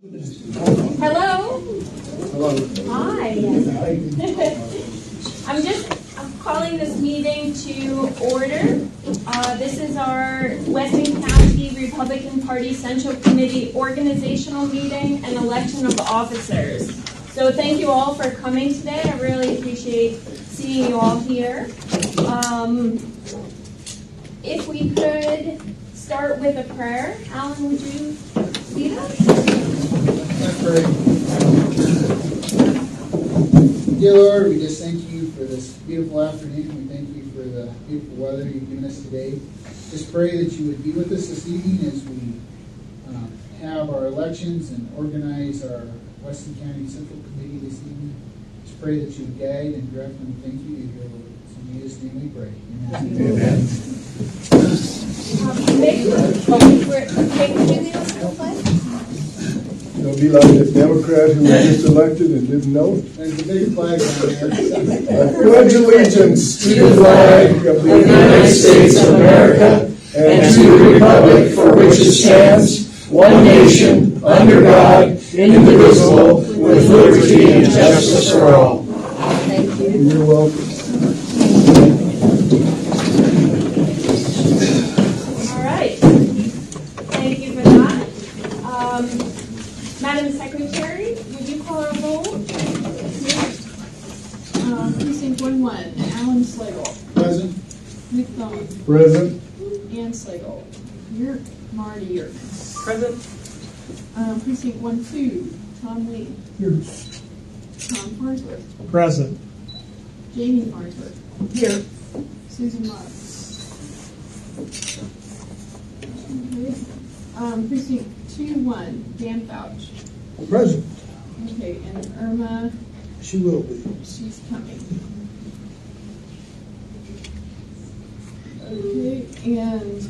Hello. Hello. Hi. I'm calling this meeting to order. This is our Weston County Republican Party Central Committee organizational meeting and election of officers. So thank you all for coming today. I really appreciate seeing you all here. If we could start with a prayer. Alan, would you lead us? Let's pray. Dear Lord, we just thank you for this beautiful afternoon. We thank you for the beautiful weather you've given us today. Just pray that you would be with us this evening as we have our elections and organize our Weston County Central Committee this evening. Just pray that you would guide and direct them. Thank you, dear Lord. In Jesus' name we pray. Amen. Amen. It'll be like the Democrat who was just elected and didn't know it. There's a big flag down there. I pledge allegiance to the flag of the United States of America and to the republic for which it stands, one nation, under God, indivisible, with liberty and justice for all. Thank you. You're welcome. All right. Thank you for that. Madam Secretary, would you call our roll? Precinct 1-1, Alan Slagle. Present. McDonald. Present. Ann Slagle. Yerk. Marty Yerk. Present. Precinct 1-2, Tom Lee. Here. Tom Farnsworth. Present. Jamie Farnsworth. Here. Susan Marks. Okay. Precinct 2-1, Dan Fouch. Present. Okay, and Irma, She will be. she's coming. Okay, and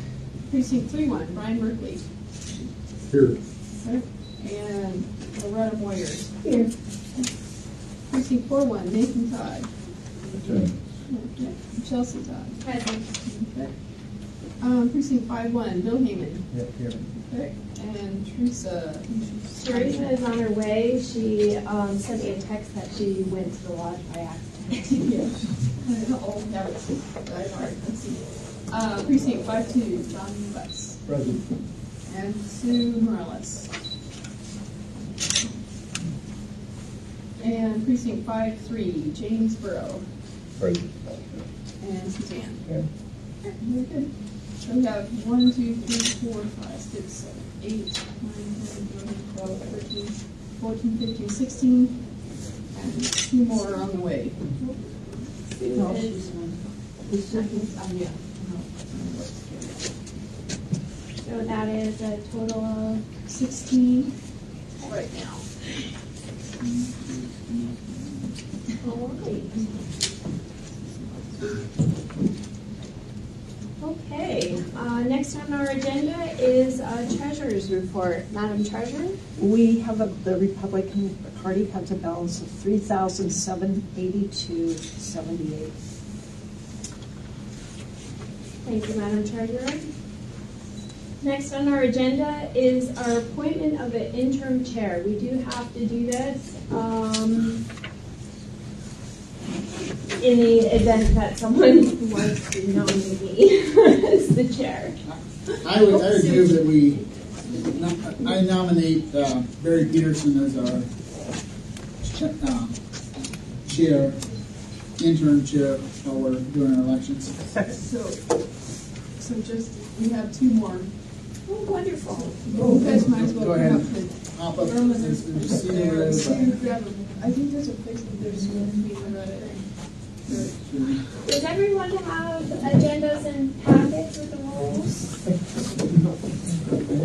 precinct 3-1, Brian Merkley. Here. Okay. And Loretta Moyers. Here. Precinct 4-1, Nathan Todd. Okay. Chelsea Todd. Present. Okay. Precinct 5-1, Bill Heyman. Here. Okay. And Teresa. Teresa is on her way. She sent me a text that she went to the lodge by accident. Yeah. All habits die hard. Let's see. Precinct 5-2, John West. Present. And Sue Morales. And precinct 5-3, James Burrow. Present. And Suzanne. Okay. Very good. So we have 1, 2, 3, 4, 5, 6, 7, 8, 9, 10, 11, 12, 13, 14, 15, 16, and 2 more on the way. No, Yeah. So that is a total of 16 right now. all right. Okay, next on our agenda is Treasurer's Report. Madam Treasurer? We have the Republican Party has a balance of $3,782.78. Thank you, Madam Treasurer. Next on our agenda is our appointment of an interim chair. We do have to do this in the event that someone wants to nominate me as the chair. I would move that I nominate Barry Peterson as our chair, interim chair while we're doing our elections. So just, we have 2 more. Oh, wonderful. You guys might as well Go come ahead. up with Hop up. Irma, There's a seat over there. there. Sue, grab them. I think there's a place that there's one being read it. Does everyone have agendas and packets with the rules?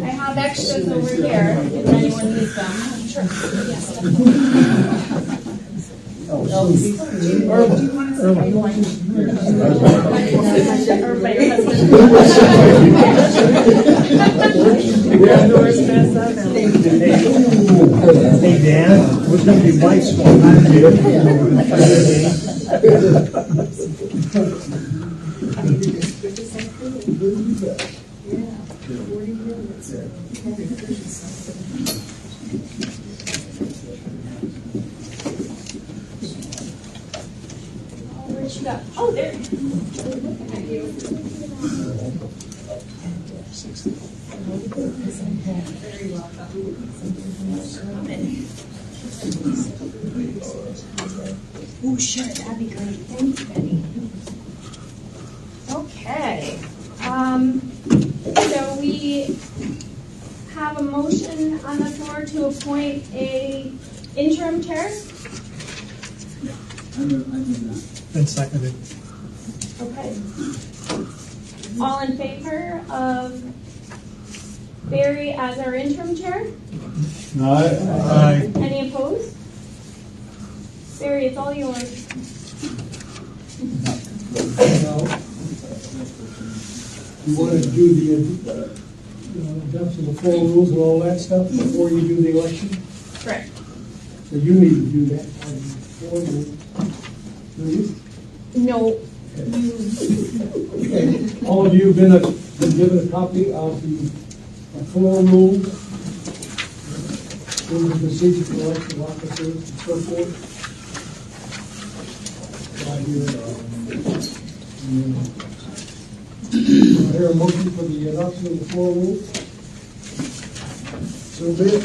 I have extras over here if anyone needs them. Sure. Yes. Hey Dan, we're going to be white swan. Where'd you go? Oh, there. Looking at you. Very welcome. Oh, sure, that'd be great. Thank you, Betty. Okay. So we have a motion on the floor to appoint a interim chair. I do that. Been seconded. Okay. All in favor of Barry as our interim chair? Aye. Any opposed? Barry, it's all yours. You want to do the, adoption of the floor rules and all that stuff before you do the election? Correct. So you need to do that. Floor rules. Do you? No. Okay. All of you have been given a copy of the floor rules, rules of procedure for election of officers and so forth. Right here. Is there a motion for the adoption of the floor rules? So be it.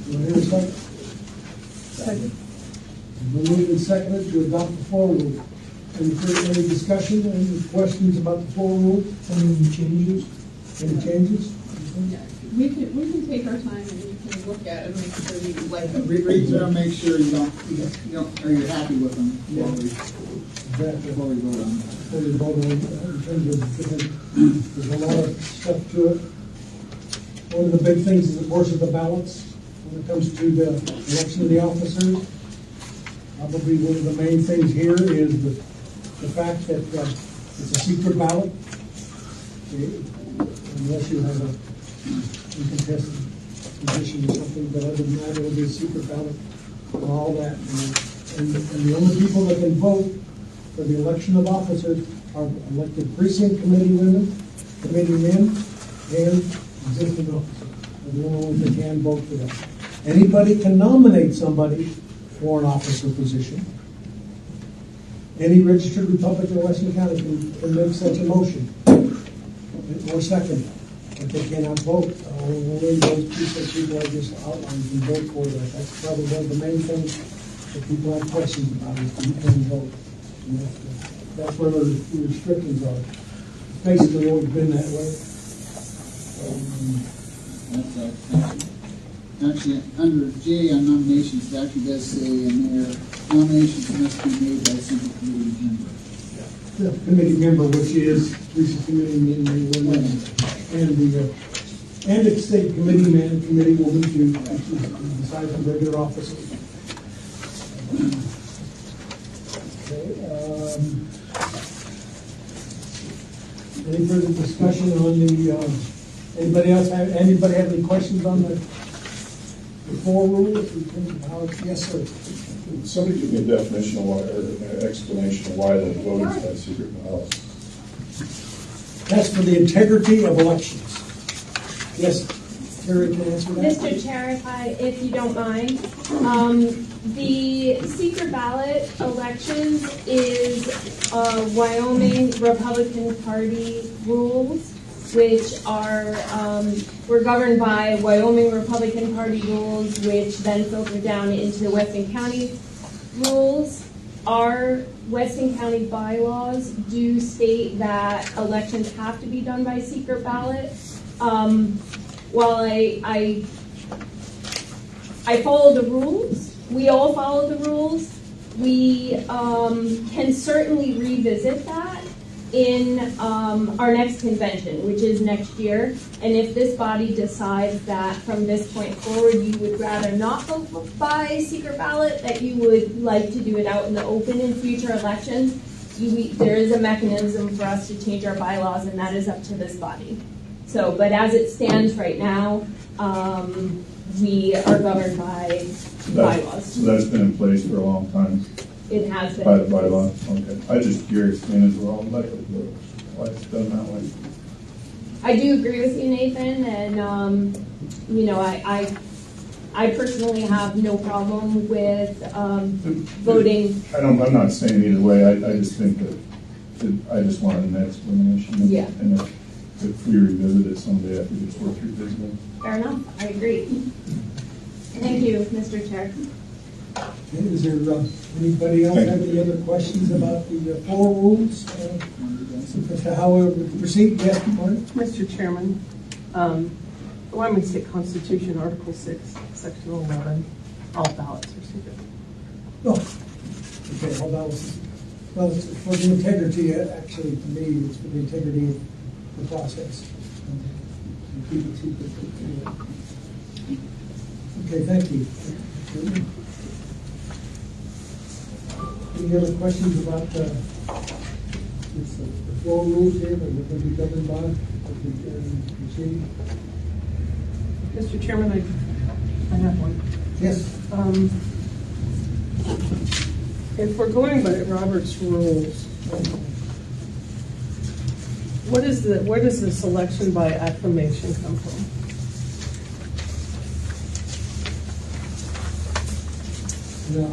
Do I hear a second? Second. Been moved and seconded to adopt the floor rules. Any discussion, any questions about the floor rules? Any changes? Any changes? Yeah, we can take our time and you can look at it and make sure we like them. Read through them, make sure you don't, or you're happy with them before we vote on them. Before we vote on, in terms of different, there's a lot of stuff to it. One of the big things is, of course, is the ballots when it comes to the election of the officers. Probably one of the main things here is the fact that it's a secret ballot. Unless you have a contested position or something, but other than that, it'll be a secret ballot and all that. And the only people that can vote for the election of officers are elected precinct committee women, committee men, and existing officers. They're the only ones that can vote for that. Anybody can nominate somebody for an officer position. Any registered Republican in Weston County can make such a motion or second, but they cannot vote. Only those people I just outlined can vote for that. That's probably one of the main things that people have questions about is you can vote. And that's where the restrictions are. It's basically always been that way. Actually, under J on nominations, it actually does say in there, nominations must be made by a single committee member. The committee member, which is recent committee women, and the state committee man, committee woman to decide on regular officers. Okay. Any further discussion on the? Anybody have any questions on the floor rules? Yes, sir. Somebody give me a definition of why, or an explanation of why the voting is by secret ballot. That's for the integrity of elections. Yes, Terry can answer that. Mr. Chair, if you don't mind, the secret ballot elections is Wyoming Republican Party rules, which are, we're governed by Wyoming Republican Party rules, which then filter down into the Weston County rules. Our Weston County bylaws do state that elections have to be done by secret ballot. While I follow the rules, we all follow the rules, we can certainly revisit that in our next convention, which is next year. And if this body decides that from this point forward you would rather not vote by secret ballot, that you would like to do it out in the open in future elections, there is a mechanism for us to change our bylaws, and that is up to this body. So, but as it stands right now, we are governed by bylaws. So that's been in place for a long time. It has been. By the bylaw. Okay. I'm just curious, seeing as we're all elected, why it's done that way. I do agree with you, Nathan, and, you know, I personally have no problem with voting. I'm not saying either way, I just think that I just wanted an explanation. Yeah. And if we revisit it someday, I think it's worth revisiting. Fair enough, I agree. Thank you, Mr. Chair. Okay, is there anybody else have any other questions about the floor rules? As to how we would proceed? Yes, Martin? Mr. Chairman, the Wyoming State Constitution, Article 6, Section 11, all ballots are secret. Oh, okay, all ballots. Well, it's for the integrity, actually, to me, it's for the integrity of the process. And keep it secret. Okay, thank you. Any other questions about the floor rules here that we're going to be governed by as we proceed? Mr. Chairman, I have one. Yes. If we're going by Robert's rules, where does the selection by acclamation come from? You know,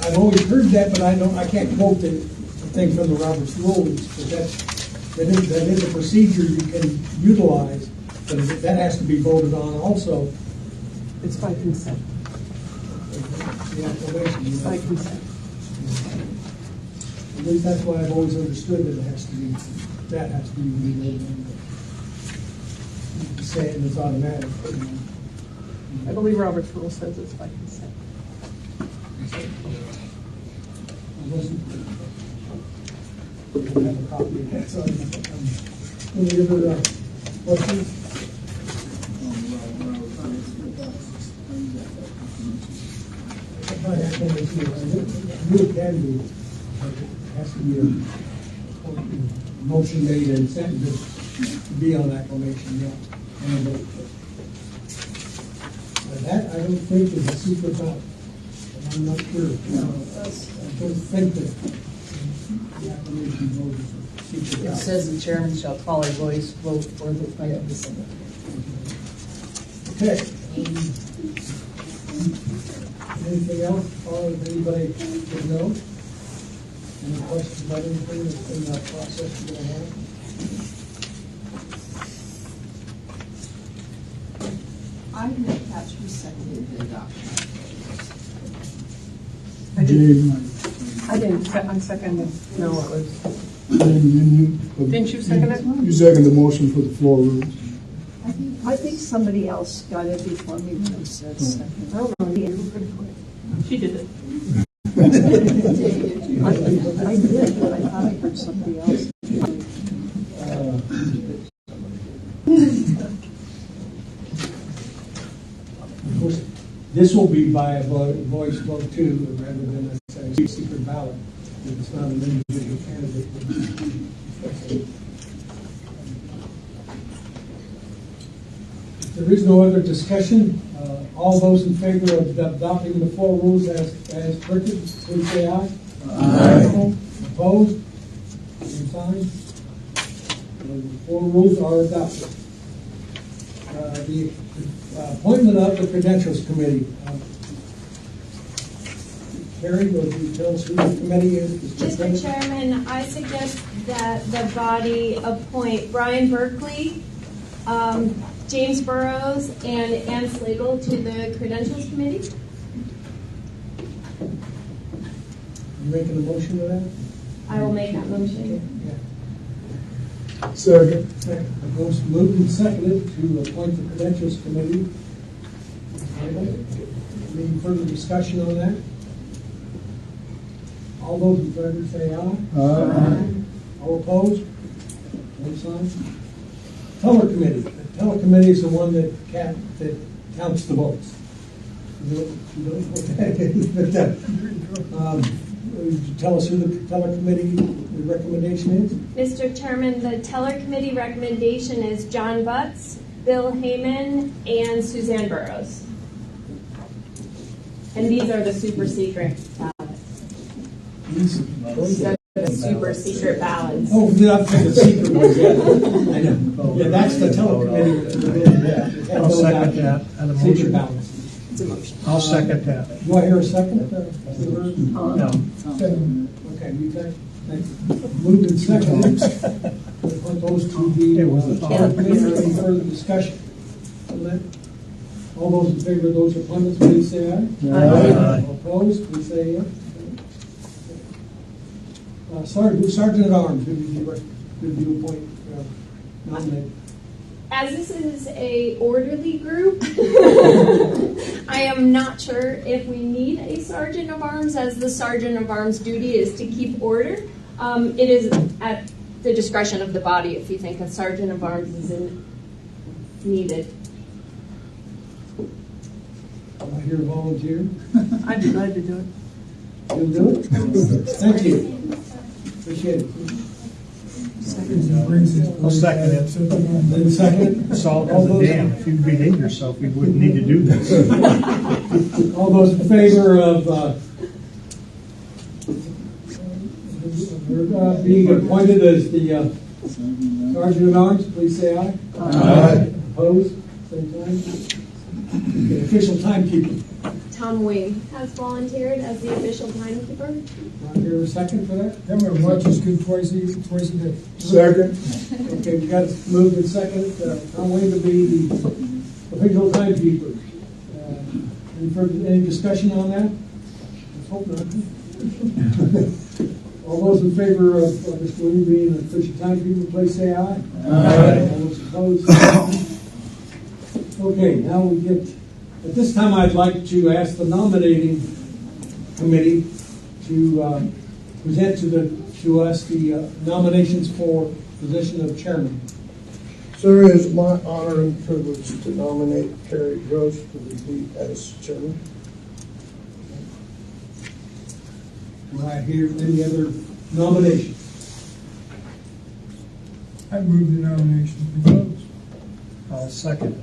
I've always heard that, but I can't quote the thing from the Robert's rules, but that is a procedure you can utilize, but that has to be voted on also. It's by consent. The acclamation. It's by consent. At least that's why I've always understood that has to be voted on. Saying it's automatic. I believe Robert's rule says it's by consent. I have a copy of that, so any other questions? You can do, but it has to be a motion made and sent to be on acclamation, yeah. And a vote. That I don't think is a secret ballot. I'm not sure. I don't think that the acclamation vote is a secret It ballot. says the chairman shall call a voice vote for the plan of December. Okay. Anything else, or if anybody should know? Any questions about anything that's in that process we're going to have? I didn't catch who seconded the adoption. I didn't. I seconded. No, it was. Didn't you second it? You second the motion for the floor rules. I think somebody else got it before me when I said second. I don't know. You were pretty quick. She did it. I did, but I thought I heard somebody else. Of course, this will be by a voice vote too, rather than a secret ballot. If it's not an individual candidate. If there is no other discussion, all those in favor of adopting the floor rules as printed, please say aye. Aye. Opposed? Same sign. The floor rules are adopted. The appointment of the Credentials Committee. Carrie, will you tell us who the committee is? Mr. Chairman, I suggest that the body appoint Brian Berkeley, James Burrows, and Ann Slagle to the Credentials Committee. You making a motion to that? I will make that motion. Second. Most moved and seconded to appoint the Credentials Committee. Any further discussion on that? All those in favor say aye. Aye. All opposed? One sign. Teller Committee. The Teller Committee is the one that counts the votes. You don't know what that is, but would you tell us who the Teller Committee, the recommendation is? Mr. Chairman, the Teller Committee recommendation is John Butts, Bill Heyman, and Suzanne Burrows. And these are the super secret ballots. These super secret ballots. Oh, I'm thinking secret ones, yeah. I know. Yeah, that's the telecommittee. Yeah. I'll second that. And a Secret motion. ballots. It's a motion. I'll second that. Do I hear a second? No. Okay, you guys, moved and seconded. We want those to be. It was a thought. Any further discussion on that? All those in favor of those appointments, please say aye. Aye. All opposed, please say yes. Sergeant at Arms, who did you appoint, nominate? As this is a orderly group, I am not sure if we need a sergeant of arms, as the sergeant of arms' duty is to keep order. It is at the discretion of the body if you think a sergeant of arms is needed. I hear a volunteer. I'd be glad to do it. You'll do it? Thank you. Appreciate it. I'll second it. Then second. Salt of the dam. If you behave yourself, we wouldn't need to do this. All those in favor of being appointed as the Sergeant at Arms, please say aye. Aye. Opposed? Same sign. Okay, official timekeeper. Tom Wing has volunteered as the official timekeeper. Want to hear a second for that? That my watch is good twice a day. Second. Okay, we got moved and second. Tom Wayne to be the official timekeeper. Any discussion on that? Let's hope not. All those in favor of Mr. Wayne being the official timekeeper, please say aye. Aye. All those opposed? Okay, now we get, at this time I'd like to ask the nominating committee to present to us the nominations for position of chairman. Sir, it is my honor and privilege to nominate Carrie Gross for the seat as chairman. Do I hear any other nominations? I move the nomination to close. I'll second it.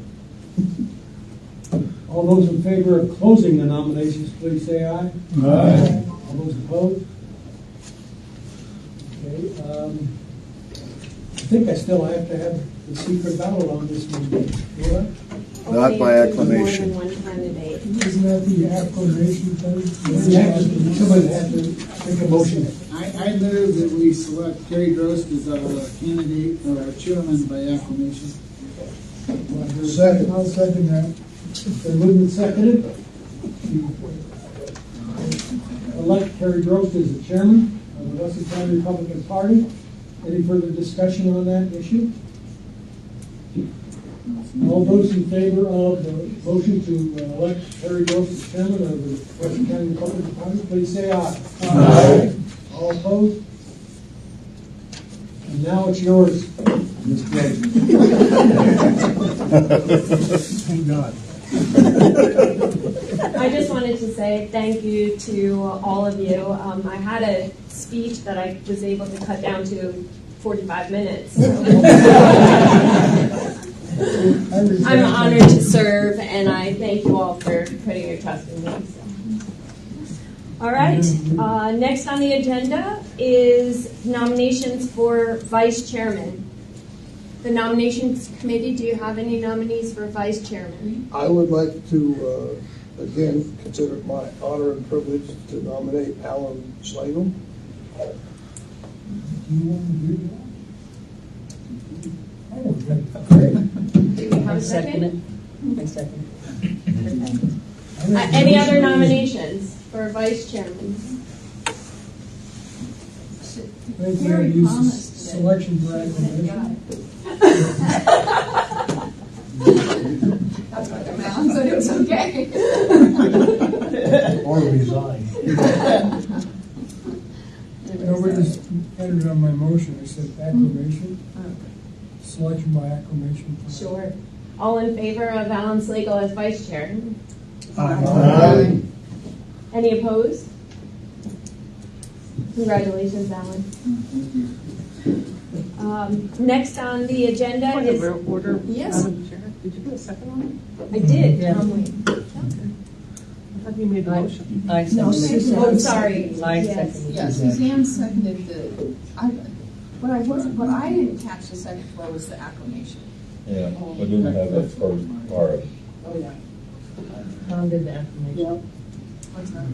All those in favor of closing the nominations, please say aye. Aye. All those opposed? Okay, I think I still have to have the secret ballot on this one. Do I? Not by acclamation. More than one candidate. Isn't that the acclamation thing? Somebody have to make a motion. I move that we select Carrie Drost as our candidate or our chairman by acclamation. Second, I'll second that. Been moved and seconded. Elect Carrie Gross as the chairman of the Weston County Republican Party. Any further discussion on that issue? All those in favor of the motion to elect Carrie Gross as chairman of the Weston County Republican Party, please say aye. Aye. All opposed? And now it's yours, Ms. Gross. Thank God. I just wanted to say thank you to all of you. I had a speech that I was able to cut down to 45 minutes. So. I'm honored to serve, and I thank you all for putting your trust in me. So. All right, next on the agenda is nominations for vice chairman. The nominations committee, do you have any nominees for vice chairman? I would like to, again, consider it my honor and privilege to nominate Alan Schlegel. Do you want to do Do we have a second? I second. Any other nominations for vice chairman? I think we use selection for acclamation. That's what the man said, it was okay. Or resign. Nobody just entered on my motion. I said acclamation. Selection by acclamation. Sure. All in favor of Alan Slagle as vice chair? Aye. Any opposed? Congratulations, Alan. Next on the agenda Point is... of order, Yes. Madam Chair. Did you put a second on it? I did, Yeah. Tom Wayne. I thought you made the motion. I No, seconded. oh, sorry. I Yes. seconded. Yeah, Suzanne seconded what I didn't catch the second for was the acclamation. Yeah, we didn't have that first part. Oh, yeah. Tom did the affirmation. What's that?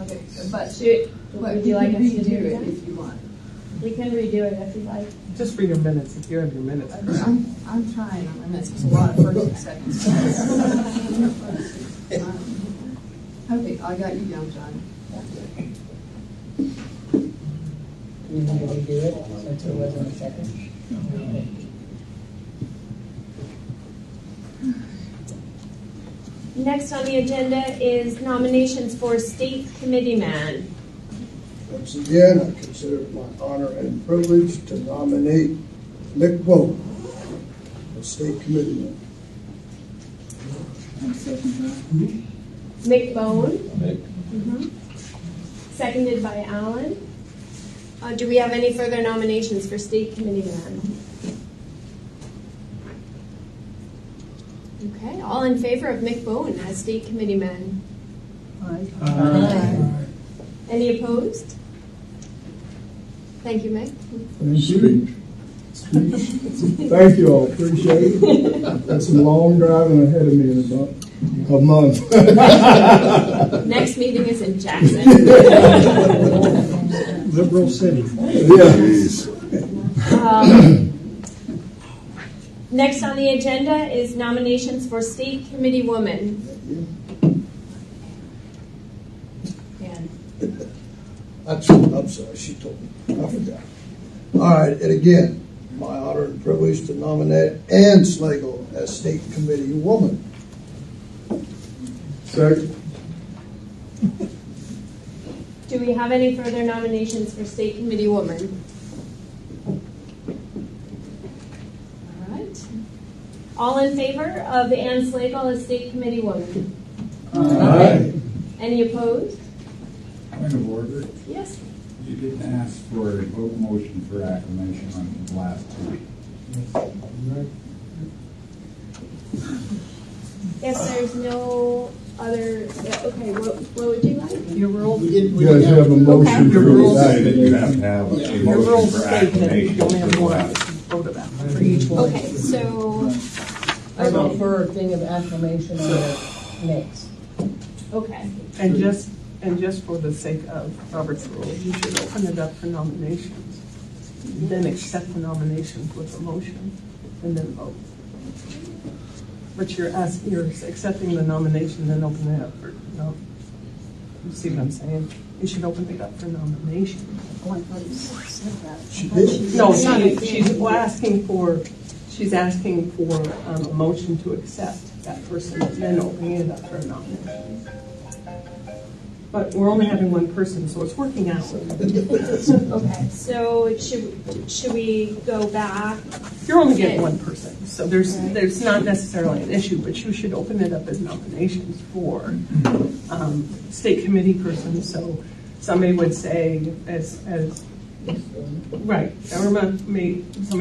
Okay, but Would you like us to redo do it it? if you want. We can redo it if you like. Just for your minutes, if you have your minutes. I'm trying on my minutes. It's a lot of first and seconds. Okay, I got you down, John. You need to redo it, since it wasn't a second? Next on the agenda is nominations for state committee man. Once again, I consider it my honor and privilege to nominate Mick Bowman as state committeeman. Mick Bone, Nick? seconded by Alan. Do we have any further nominations for state committee man? Okay, all in favor of Mick Bone as state committee man? Aye. Any opposed? Thank you, Mick. Thank you all, appreciate it. Got some long driving ahead of me in about a month. Next meeting is in Jackson. Liberal city. Next on the agenda is nominations for state committee woman. Dan. I'm sorry, she told me. I forgot. All right, and again, my honor and privilege to nominate Ann Slagle as state committee woman. Second. Do we have any further nominations for state committee woman? All right. All in favor of Ann Slagle as state committee woman? Aye. Any opposed? Point of order, Yes. you didn't ask for a vote motion for acclamation on the last two. If there's no other, okay, what would you like? Your rules, You guys have a motion Your for rules Say that you that. have to have a your motion rules for state that acclamation. you only have for the one last- to vote about for each one. Okay, so, I vote for a thing of acclamation or next. okay. And just for the sake of Robert's rule, you should open it up for nominations. Then accept the nominations with a motion and then vote. But you're accepting the nomination, then opening it up for, you see what I'm saying? You should open it up for nomination. Oh, I thought you said that. She did. No, she's asking for a motion to accept that person and then opening it up for a nomination. But we're only having one person, so it's working out. Okay, so should we go back? You're only getting one person, so there's not necessarily an issue, but you should open it up as nominations for state committee persons. So somebody would say, right, somebody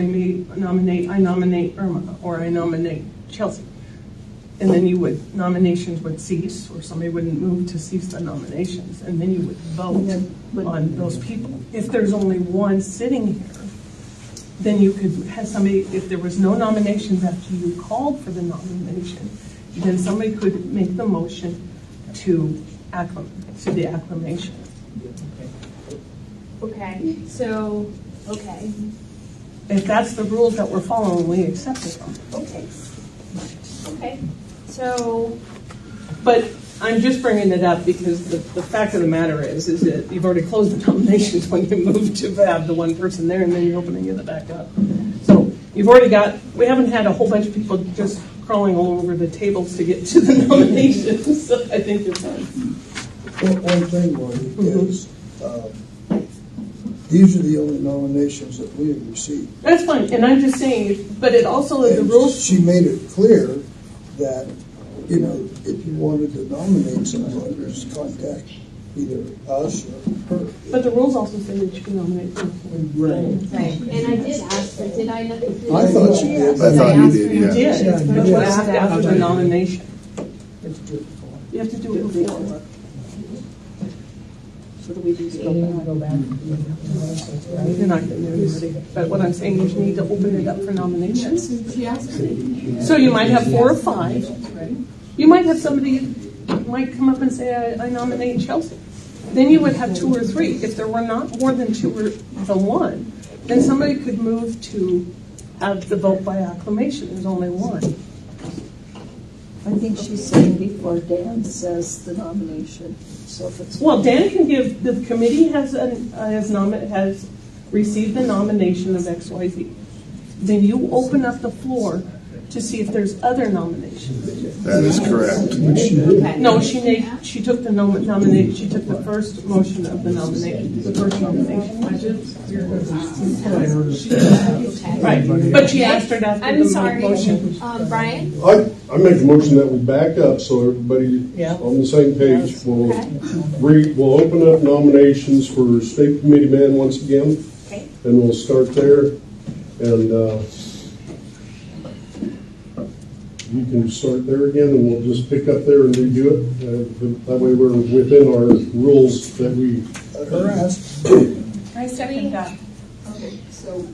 may nominate, I nominate Irma, or I nominate Chelsea. And then nominations would cease, or somebody wouldn't move to cease the nominations, and then you would vote on those people. If there's only one sitting here, then you could have somebody, if there was no nominations after you called for the nomination, then somebody could make the motion to the acclamation. Okay, so, okay. If that's the rules that we're following, we accept it. Okay, so, But I'm just bringing it up because the fact of the matter is that you've already closed the nominations when you move to have the one person there, and then you're opening it back up. So we haven't had a whole bunch of people just crawling all over the tables to get to the nominations, so I think you're fine. One thing, Marty, is these are the only nominations that we have received. That's fine, and I'm just saying, but it also, the And rules, she made it clear that, if you wanted to nominate someone, just contact either us or her. but the rules also say that you can nominate them. right, and I did ask her, did I not? I thought you did. I thought you did, You yeah. did, but you asked after the nomination. You have to do it before. So do we need to go back? You're not getting anybody. But what I'm saying is you need to open it up for nominations. She asked me. So you might have 4 or 5. You might have somebody might come up and say, I nominate Chelsea. Then you would have 2 or 3. If there were not more than 2 or than 1, then somebody could move to have the vote by acclamation. There's only 1. I think she's saying before Dan says the nomination, so if it's. Well, Dan can give, the committee has received the nomination of XYZ. Then you open up the floor to see if there's other nominations. That is correct. No, she took the nomination, she took the first motion of the nomination, the first nomination. Right, but she asked her after I'm the sorry, motion. Brian? I make a motion that we back up so everybody on the same page. We'll open up nominations for state committee man once again. Okay. And we'll start there. And you can start there again and we'll just pick up there and redo it. That way we're within our rules that we. I second that. Okay, so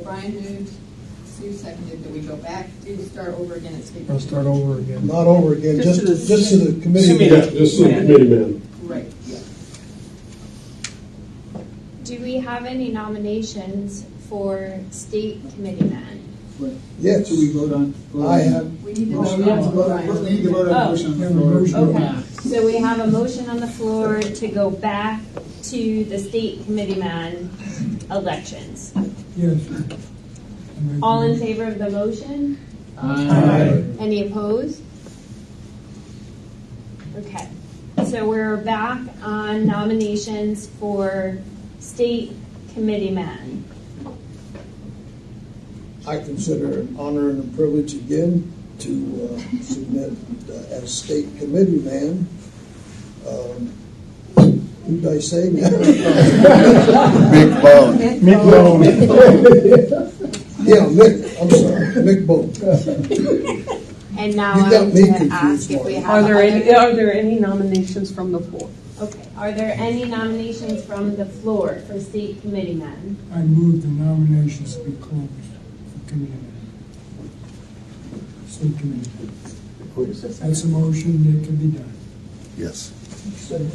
Brian moved, Sue seconded, that we go back to start over again at state. I'll start over again. Not over again, just to the committee. Yeah, just the committee man. Right, yeah. Do we have any nominations for state committee man? Yes. So we vote on. I have. We need to Motion vote on the on floor. We need to vote on the motion on the floor. Okay, so we have a motion on the floor to go back to the state committee man elections. Yes. All in favor of the motion? Aye. Any opposed? Okay, so we're back on nominations for state committee man. I consider it an honor and a privilege again to submit as state committee man. Who did I say now? Big bone. Mick Bone. Yeah, Mick, I'm sorry, Mick Bone. And now You I'm got me going to confused, ask if we Mark. have Are there any nominations from the floor? Okay, are there any nominations from the floor for state committee men? I move the nominations to be closed for committee. State committee. That's a motion that can be done. Yes. And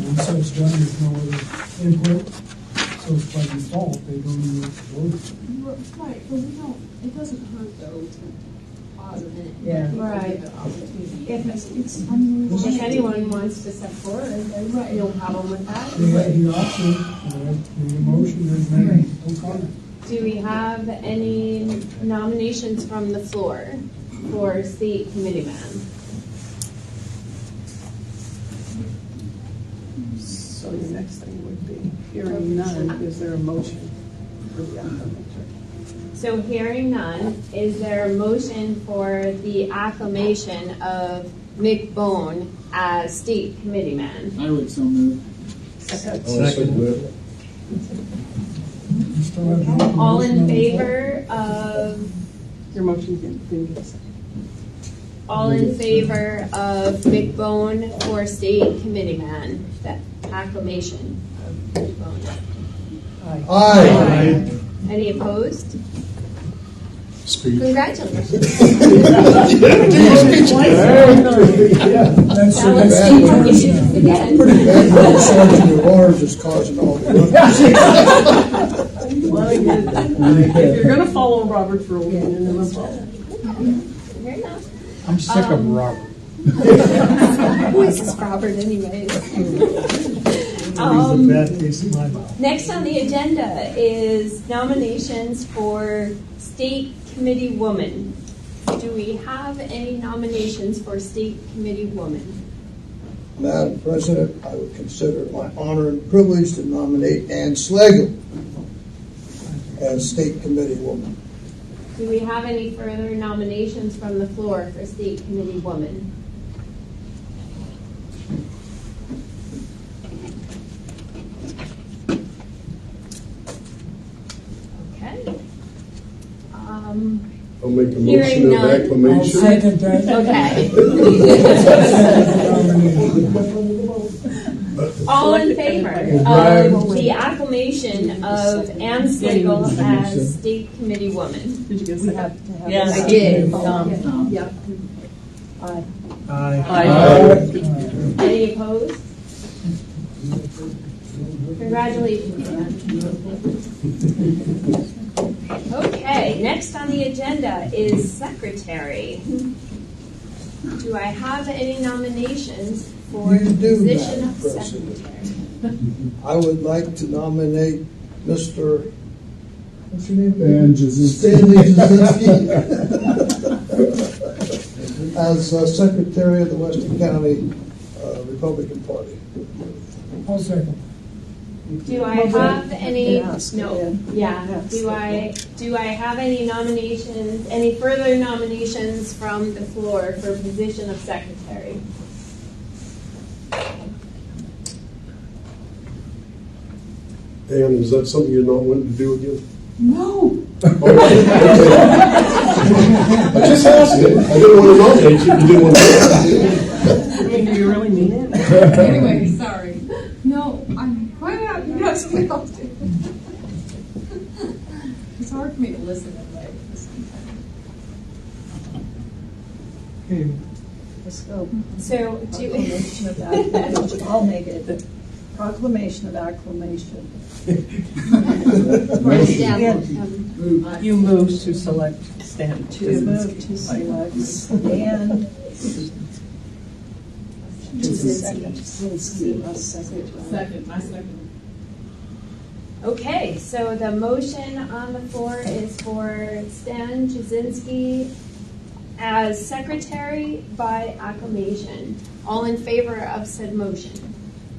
once that's done, there's no other input, so it's by default, they don't even have to vote. Right, but we don't, it doesn't hurt though to pause a minute. Yeah. Right. If anyone wants to step forward, there's no problem with that. They have the option, in the motion, there's no comment. Do we have any nominations from the floor for state committee man? So the next thing would be, hearing none, is there a motion for the acclamation? So hearing none, is there a motion for the acclamation of Mick Bone as state committee man? I would so move. You still have All in motion on the favor of, Your motion didn't get seconded. all in favor of Mick Bone for state committee man, that acclamation of Mick Bone? Aye. Any opposed? Speak. Congratulations. That's That was bad Steve. word. Again. Pretty bad when Sergeant at Arms is causing all the ruckus. If you're gonna follow Robert's rules, then no problem. Fair enough. I'm sick of Robert. Who is this Robert anyways? He's a bad taste in my mouth. Next on the agenda is nominations for state committee woman. Do we have any nominations for state committee woman? Madam President, I would consider it my honor and privilege to nominate Ann Slagle as state committee woman. Do we have any further nominations from the floor for state committee woman? Okay. I'll make a Hearing motion of none. I'll acclamation. second that. Okay. All in favor of the acclamation of Ann Slagle as state committee woman? Did you get a second? Yes, I did. Yep. Aye. Aye. Any opposed? Congratulations, Ann. Okay, next on the agenda is secretary. Do I have any nominations for You the do, position Madam of President. secretary? I would like to nominate Mr. What's your name? And Jazinski. Stanley Jazinski as Secretary of the Weston County Republican Party. I'll second. Do I have any, Ask no, again. yeah, Ask do I have any nominations, any further nominations from the floor for position of secretary? And is that something you're not wanting to do again? No. I just asked it. I didn't want to nominate you. You didn't want to. I mean, do you really mean it? Anyway, sorry. No, I'm quite happy you guys will do. It's hard for me to listen and write at the same time. Okay, Let's go. So Proclamation of acclamation. I'll make it. Proclamation of acclamation. You move to select Stan. To move to select Stan Jazinski as secretary. My second. Okay, so the motion on the floor is for Stan Jazinski as secretary by acclamation. All in favor of said motion?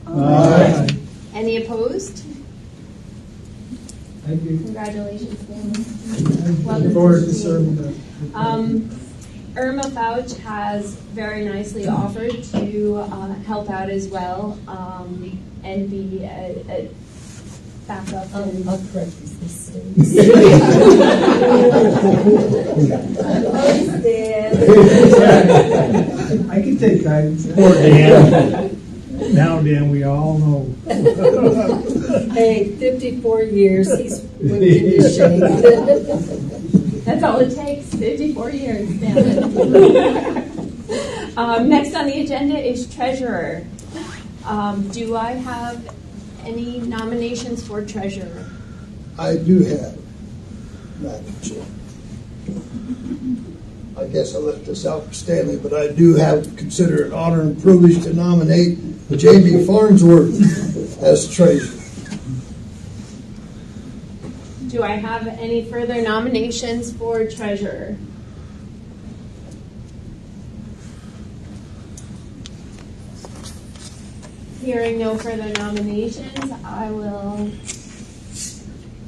Aye. Any opposed? Thank you. Congratulations, Stan. Looking forward to serving the. Irma Fouch has very nicely offered to help out as well and be a backup. I'll correct these mistakes. I can take guidance. Poor Dan. Now, Dan, we all know. Hey, 54 years, he's whipped into shape. That's all it takes, 54 years. Stan. Next on the agenda is treasurer. Do I have any nominations for treasurer? I do have, Madam Chair. I guess I left this out for Stanley, but I do consider it honor and privilege to nominate Jamie Farnsworth as treasurer. Do I have any further nominations for treasurer? Hearing no further nominations, I will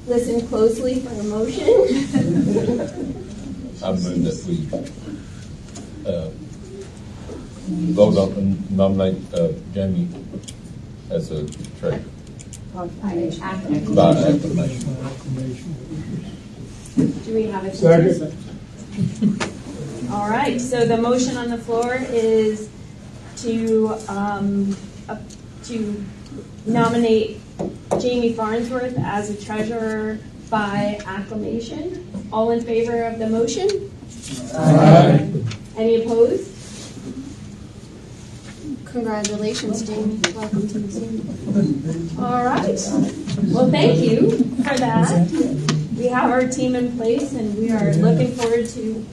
listen closely for a motion. I move that we vote on and nominate Jamie as a treasurer by acclamation. Do we have a Second. All right, so the motion on the floor is to nominate Jamie Farnsworth as a treasurer by acclamation. All in favor of the motion? Aye. Any opposed? Congratulations, Jamie. Welcome to the team. All right. Well, thank you for that. We have our team in place, and we are looking forward to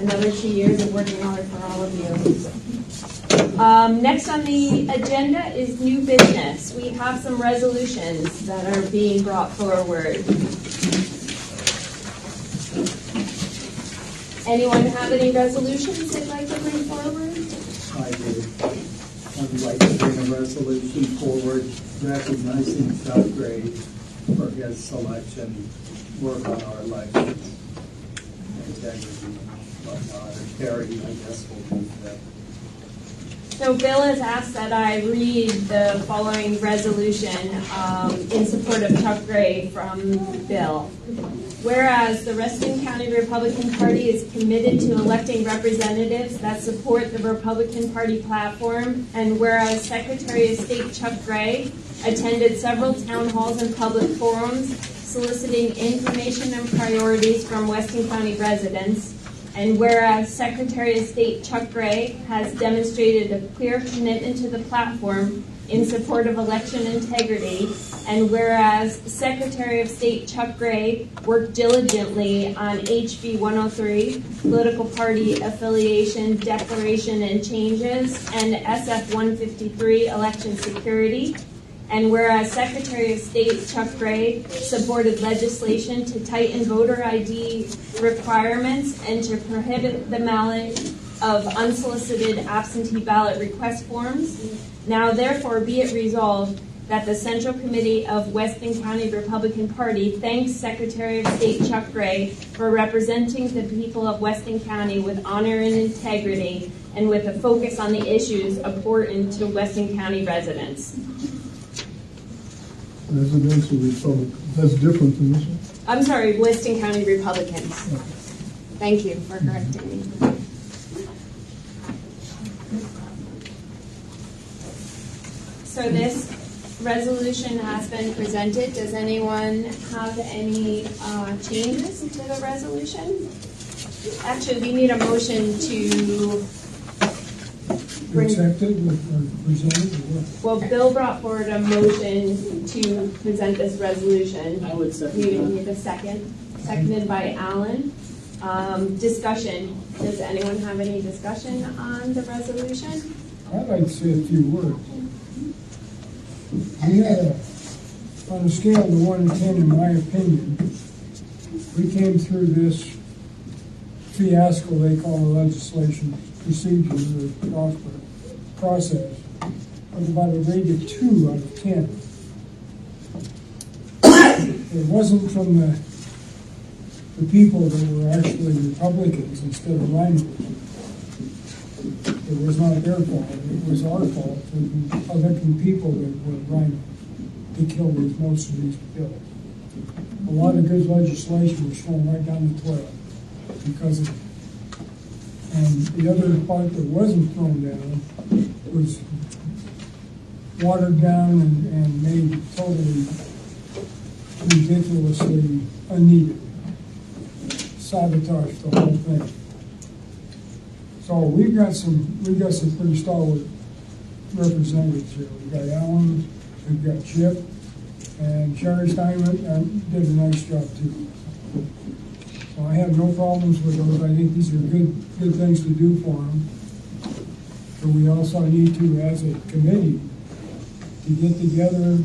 another 2 years of working hard for all of you. Next on the agenda is new business. We have some resolutions that are being brought forward. Anyone have any resolutions they'd like to bring forward? I do. I would like to bring a resolution forward recognizing Doug Gray for his selection, work on our elections, integrity, whatnot. Terry, I guess, will do that. So Bill has asked that I read the following resolution in support of Chuck Gray from Bill. Whereas the Weston County Republican Party is committed to electing representatives that support the Republican Party platform, and whereas Secretary of State Chuck Gray attended several town halls and public forums soliciting information and priorities from Weston County residents, and whereas Secretary of State Chuck Gray has demonstrated a clear commitment to the platform in support of election integrity, and whereas Secretary of State Chuck Gray worked diligently on HB 103, political party affiliation, declaration and changes, and SF 153, election security, and whereas Secretary of State Chuck Gray supported legislation to tighten voter ID requirements and to prohibit the mailing of unsolicited absentee ballot request forms, now therefore be it resolved that the Central Committee of Weston County Republican Party thanks Secretary of State Chuck Gray for representing the people of Weston County with honor and integrity and with a focus on the issues important to Weston County residents. Residential Republic, that's different than this one? I'm sorry, Weston County Republicans. Thank you for correcting me. So this resolution has been presented. Does anyone have any changes to the resolution? Actually, we need a motion to bring. Accept it or present it or what? Well, Bill brought forward a motion to present this resolution. I would second We that. need a second. Seconded by Alan. Discussion. Does anyone have any discussion on the resolution? I'd like to say a few words. We had on a scale of 1 to 10, in my opinion, we came through this fiasco they call the legislation procedure or process with about a rate of 2 out of 10. It wasn't from the people that were actually Republicans instead of rhinos. It was not their fault. It was our fault. The elected people that were rhinos to kill most of these bills. A lot of good legislation was thrown right down the toilet because of it. And the other part that wasn't thrown down was watered down and made totally ridiculously unneeded. Sabotage the whole thing. So we've got some pretty stalwart representatives here. We've got Alan, we've got Chip, and Sherry Steinman did a nice job too. So I have no problems with those. I think these are good things to do for them. But we also need to, as a committee, to get together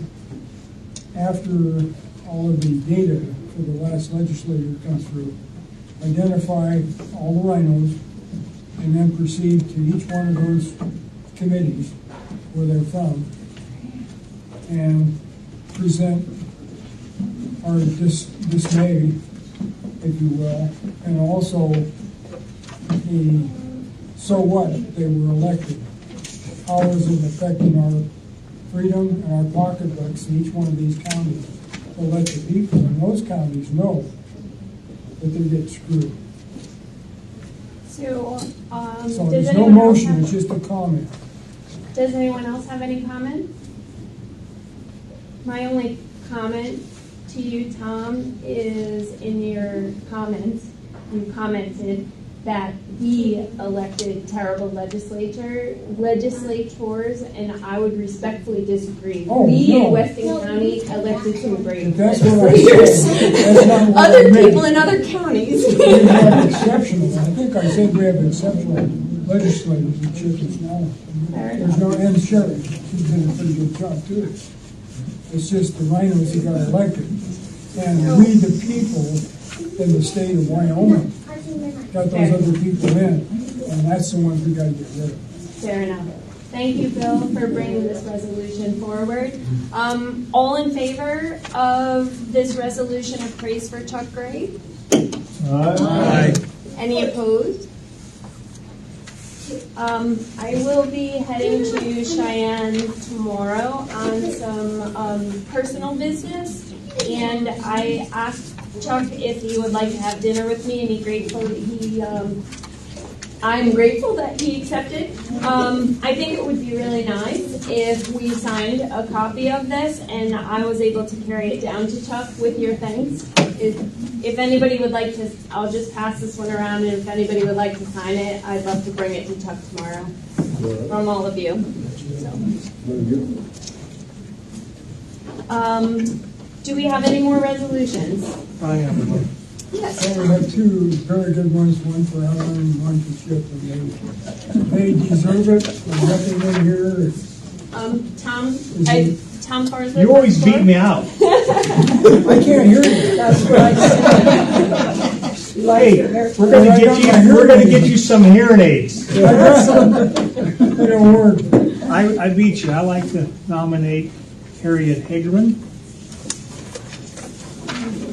after all of the data for the last legislature comes through, identify all the rhinos, and then proceed to each one of those committees where they're from and present our dismay, if you will, and also the so what they were elected. How is it affecting our freedom and our pocketbooks in each one of these counties to let the people in those counties know that they get screwed. So, So there's no motion, it's just a comment. Does anyone else have any comment? My only comment to you, Tom, is in your comments, you commented that we elected terrible legislators, and I would respectfully disagree. We in Weston County elected some great legislators. Other people in other counties. We have exceptional, I think I said we have exceptional legislators in Chippewa now. There's no, and Sherry, she did a pretty good job too. It's just the rhinos who got elected. And we, the people in the state of Wyoming, got those other people in, and that's the ones we got to get rid of. Fair enough. Thank you, Bill, for bringing this resolution forward. All in favor of this resolution of praise for Chuck Gray? Aye. Any opposed? I will be heading to Cheyenne tomorrow on some personal business, and I asked Chuck if he would like to have dinner with me, and I'm grateful that he accepted. I think it would be really nice if we signed a copy of this and I was able to carry it down to Chuck with your things. If anybody would like to, I'll just pass this one around, and if anybody would like to sign it, I'd love to bring it to Chuck tomorrow from all of you. So. Do we have any more resolutions? I have one. Yes. So we have two very good ones, one for Alan and one for Chip, and they deserve it. There's nothing in here. Tom Farnsworth. You always beat me out. I can't hear you. That's what I said. Hey, we're gonna get you some hearing aids. They don't work. I beat you. I like to nominate Harriet Hagerman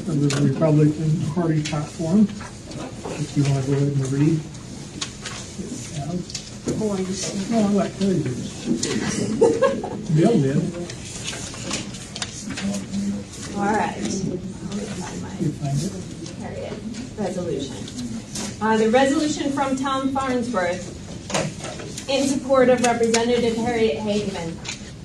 from the Republican Party platform, if you want to go ahead and read. Oh, I like Harry did. Bill did. All right. You find it? Harriet resolution. The resolution from Tom Farnsworth in support of Representative Harriet Hageman.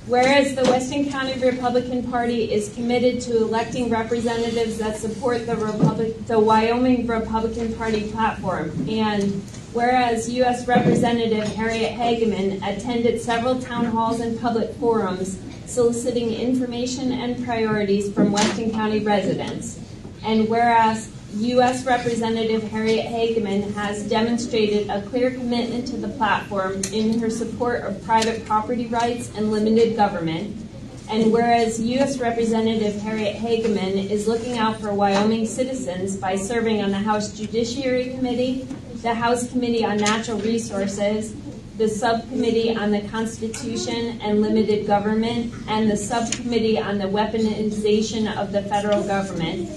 Whereas the Weston County Republican Party is committed to electing representatives that support the Wyoming Republican Party platform, and whereas U.S. Representative Harriet Hageman attended several town halls and public forums soliciting information and priorities from Weston County residents, and whereas U.S. Representative Harriet Hageman has demonstrated a clear commitment to the platform in her support of private property rights and limited government, and whereas U.S. Representative Harriet Hageman is looking out for Wyoming citizens by serving on the House Judiciary Committee, the House Committee on Natural Resources, the Subcommittee on the Constitution and Limited Government, and the Subcommittee on the Weaponization of the Federal Government.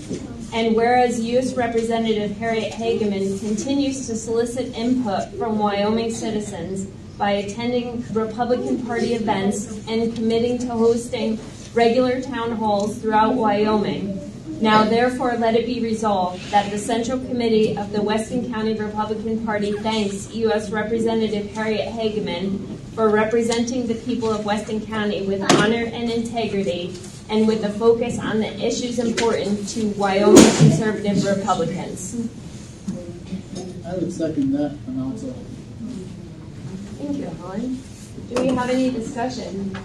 And whereas U.S. Representative Harriet Hageman continues to solicit input from Wyoming citizens by attending Republican Party events and committing to hosting regular town halls throughout Wyoming. Now, therefore, let it be resolved that the Central Committee of the Weston County Republican Party thanks U.S. Representative Harriet Hageman for representing the people of Weston County with honor and integrity, and with a focus on the issues important to Wyoming conservative Republicans. I would second that and also. Thank you, Helen. Do we have any discussion?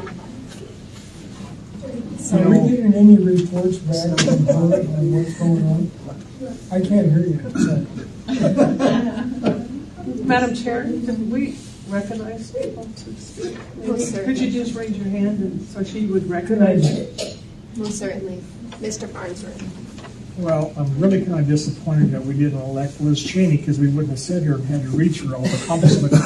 Are we getting any reports back from her on what's going on? I can't hear you. Madam Chair, can we recognize people to speak? Could you just raise your hand and so she would recognize you? Most certainly. Mr. Farnsworth. Well, I'm really kind of disappointed that we didn't elect Liz Cheney, because we wouldn't have sat here and had to reach for all the accomplishments.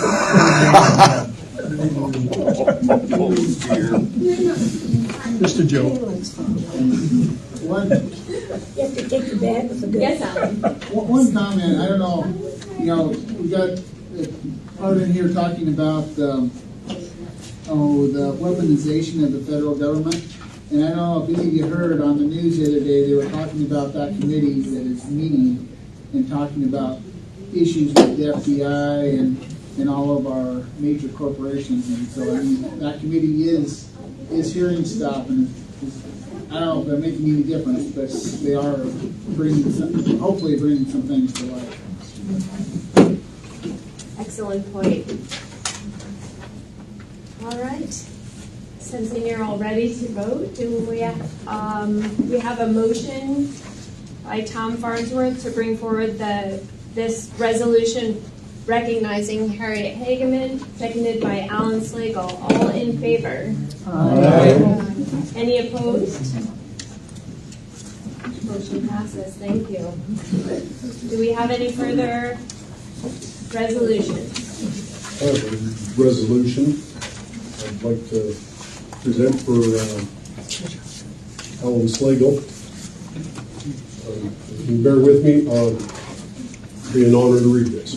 Just a joke. One, You have to take your bag with a good. Yes, Alan. one comment, I don't know, we got part in here talking about the weaponization of the federal government. And I don't know if any of you heard on the news the other day, they were talking about that committee that is meeting and talking about issues with the FBI and all of our major corporations. And so, I mean, that committee is hearing stuff, and I don't know if they're making any difference, but they are hopefully bringing some things to light. Excellent point. All right. Since you're all ready to vote, we have a motion by Tom Farnsworth to bring forward this resolution recognizing Harriet Hageman, seconded by Alan Slagle. All in favor? Aye. Any opposed? Motion passes. Thank you. Do we have any further resolutions? I have a resolution I'd like to present for Alan Slagle. If you bear with me, it'll be an honor to read this.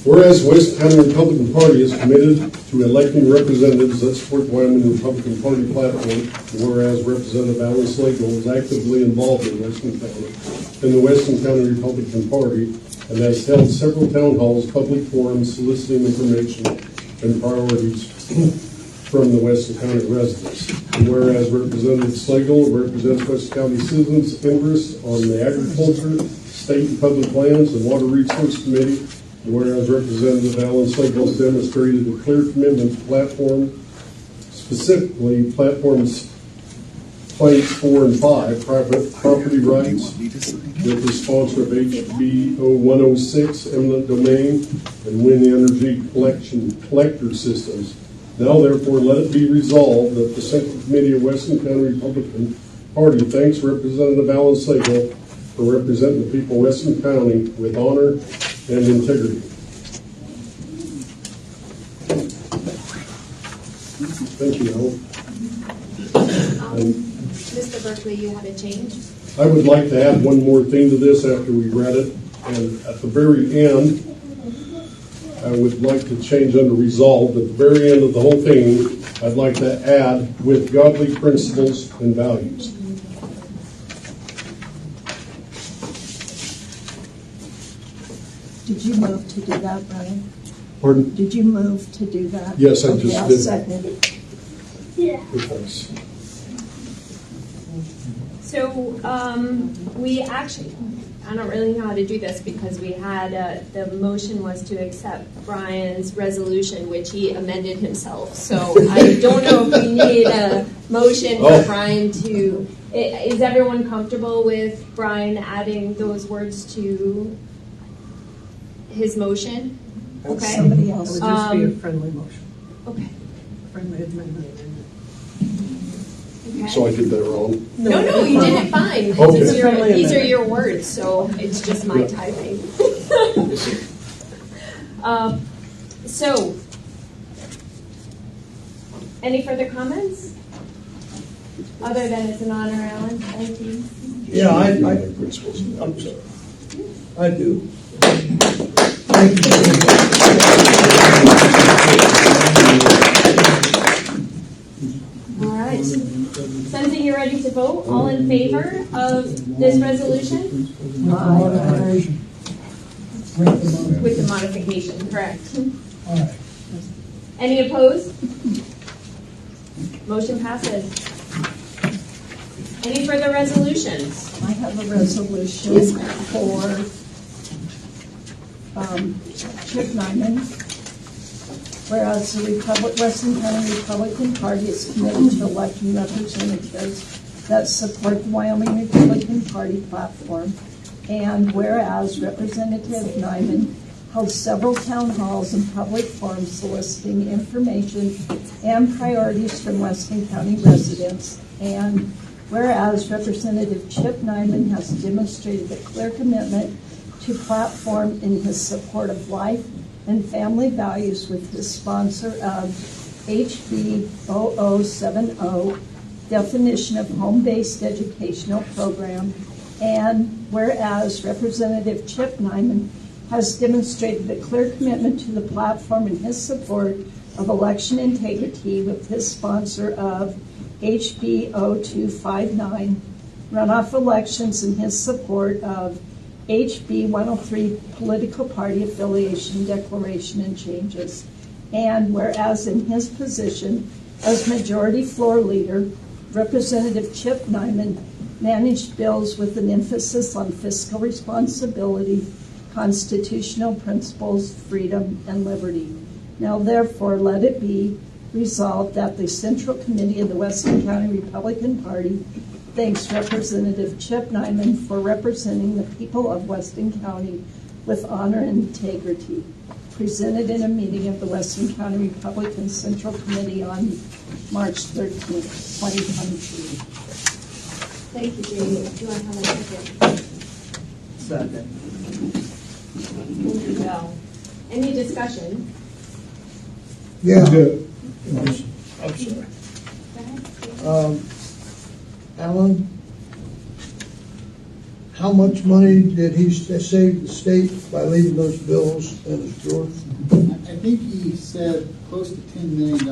Whereas the Weston County Republican Party is committed to electing representatives that support the Wyoming Republican Party platform, whereas Representative Alan Slagle is actively involved in Weston County and the Weston County Republican Party, and has held several town halls, public forums, soliciting information and priorities from the Weston County residents. And whereas Representative Slagle represents Weston County citizens' interests on the agriculture, state and public lands, and water resource committee. Whereas Representative Alan Slagle has demonstrated a clear commitment to platform, specifically platforms planks 4 and 5, private property rights, with the sponsor of HB 0106, eminent domain, and wind energy collector systems. Now therefore let it be resolved that the Central Committee of Weston County Republican Party thanks Representative Alan Slagle for representing the people of Weston County with honor and integrity. Thank you, Alan. Mr. Berkeley, you had a change? I would like to add one more thing to this after we read it. And at the very end, I would like to change under resolved. At the very end of the whole thing, I'd like to add with godly principles and values. Did you move to do that, Brian? Pardon? Did you move to do that? Yes, I okay, just I'll did. Second it. Yeah. Thanks. So we actually, I don't really know how to do this because we had, the motion was to accept Brian's resolution, which he amended himself. So I don't know if we need a motion for Brian to, is everyone comfortable with Brian adding those words to his motion? Okay. Somebody else. It would just be a friendly motion, Okay. friendly amendment. Okay. So I did that wrong? No, you did it fine. Okay. These are your words, so it's just my typing. So, any further comments? Other than it's an honor, Alan. Thank you. Yeah, I'm sorry. I do. Thank you. All right. Sensing you're ready to vote, all in favor of this resolution? Modification. With the modification, correct. All right. Any opposed? Motion passes. Any further resolutions? I have a resolution for Chip Nyman. Whereas the Weston County Republican Party is committed to electing representatives that support the Wyoming Republican Party platform, and whereas Representative Nyman held several town halls and public forums soliciting information and priorities from Weston County residents, and whereas Representative Chip Nyman has demonstrated a clear commitment to platform in his support of life and family values with his sponsor of HB 0070, definition of home-based educational program, and whereas Representative Chip Nyman has demonstrated a clear commitment to the platform in his support of election integrity with his sponsor of HB 0259, runoff elections in his support of HB 103 political party affiliation declaration and changes. And whereas in his position as majority floor leader, Representative Chip Nyman managed bills with an emphasis on fiscal responsibility, constitutional principles, freedom, and liberty. Now therefore let it be resolved that the Central Committee of the Weston County Republican Party thanks Representative Chip Nyman for representing the people of Weston County with honor and integrity. Presented in a meeting of the Weston County Republican Central Committee on March 13th, 2023. Thank you, Jamie. Do I have a second? Second. Thank you, Bill. Any discussion? Yeah. Yeah. I'm sorry. Alan, how much money did he save the state by leaving those bills in his drawer? I think he said close to $10 million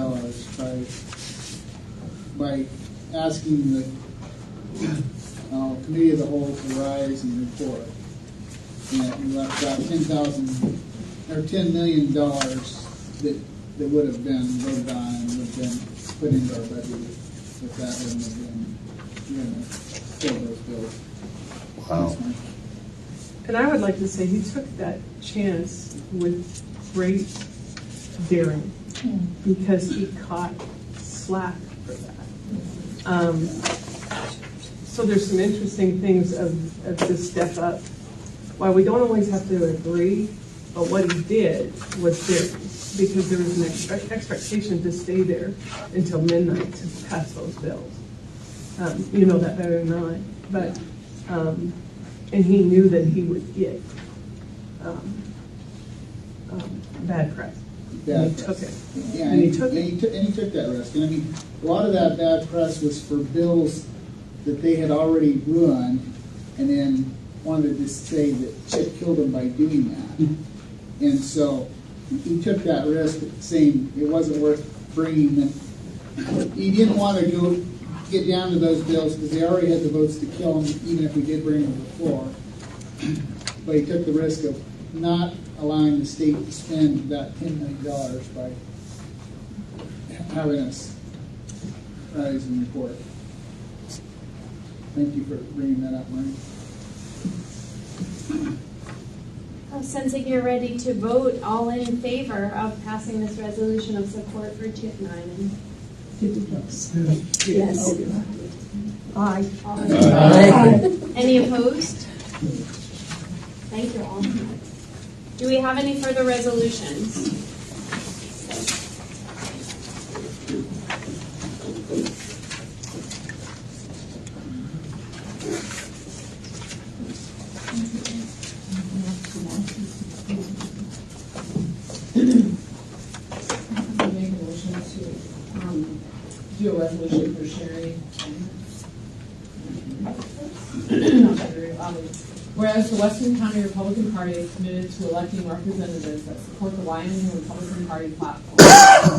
by asking the committee of the whole to rise and report. And we left about $10 million that would have been voted on and would have been put into our budget if that wouldn't have been fill those bills. Wow. And I would like to say he took that chance with great daring because he caught slack for that. So there's some interesting things of this step up. While we don't always have to agree, but what he did was daring because there was an expectation to stay there until midnight to pass those bills. You know that better than I, but and he knew that he would get bad press. And he took it. Yeah, and he took it. And he took that risk. And I mean, a lot of that bad press was for bills that they had already run, and then wanted to say that Chip killed him by doing that. And so he took that risk, saying it wasn't worth bringing them. He didn't want to get down to those bills because they already had the votes to kill him, even if we did bring them to the floor. But he took the risk of not allowing the state to spend that $10 million by having us rise and report. Thank you for bringing that up, Mike. Sensing you're ready to vote, all in favor of passing this resolution of support for Chip Nyman? Yes. Aye. Aye. Any opposed? Thank you all. Do we have any further resolutions? Make a motion to do a resolution for Sherry. Whereas the Weston County Republican Party is committed to electing representatives that support the Wyoming Republican Party platform,